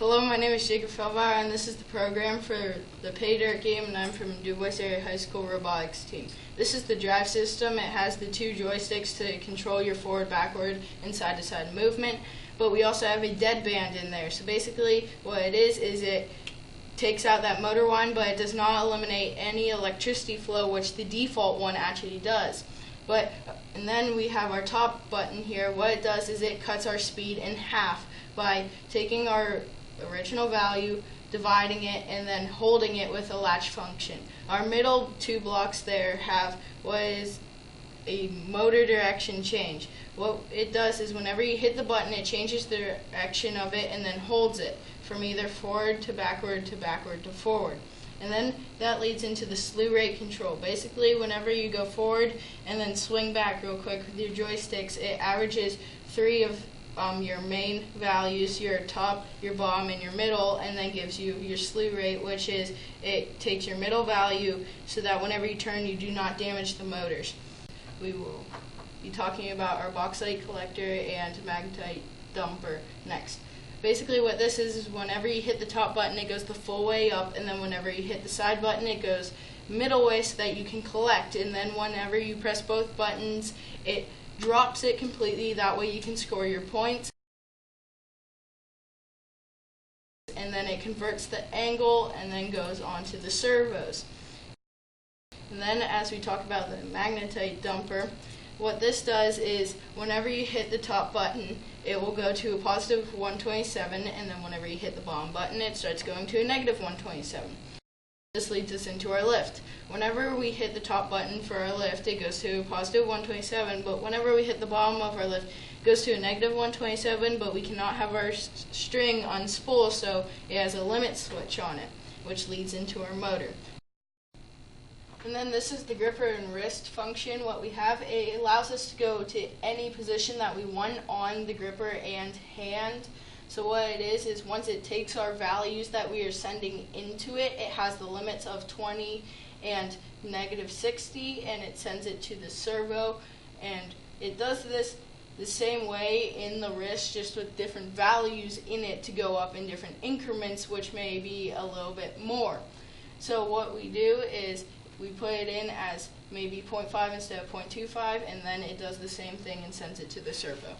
Hello, my name is Jacob Felbauer, and this is the program for the Pay Dirt game, and I'm from DuBois Area High School robotics team. This is the drive system. It has the two joysticks to control your forward, backward, and side-to-side movement, but we also have a deadband in there. So basically what it is it takes out that motor whine, but it does not eliminate any electricity flow, which the default one actually does. And then we have our top button here. What it does is it cuts our speed in half by taking our original value, dividing it, and then holding it with a latch function. Our middle two blocks there have what is a motor direction change. What it does is whenever you hit the button, it changes the direction of it and then holds it from either forward to backward to backward to forward. And then that leads into the slew rate control. Basically, whenever you go forward and then swing back real quick with your joysticks, it averages three of your main values, your top, your bottom, and your middle, and then gives you your slew rate, which is it takes your middle value so that whenever you turn, you do not damage the motors. We will be talking about our Bauxite Collector and Magnetite Dumper next. Basically what this is whenever you hit the top button, it goes the full way up, and then whenever you hit the side button, it goes middle way so that you can collect, and then whenever you press both buttons, it drops it completely. That way you can score your points. And then it converts the angle and then goes on to the servos. And then as we talk about the Magnetite Dumper, what this does is whenever you hit the top button, it will go to a positive 127, and then whenever you hit the bottom button, it starts going to a negative 127. This leads us into our lift. Whenever we hit the top button for our lift, it goes to a positive 127, but whenever we hit the bottom of our lift, it goes to a negative 127, but we cannot have our string unspool, so it has a limit switch on it, which leads into our motor. And then this is the gripper and wrist function. What we have, it allows us to go to any position that we want on the gripper and hand. So what it is once it takes our values that we are sending into it, it has the limits of 20 and negative 60, and it sends it to the servo. And it does this the same way in the wrist, just with different values in it to go up in different increments, which may be a little bit more. So what we do is we put it in as maybe 0.5 instead of 0.25, and then it does the same thing and sends it to the servo.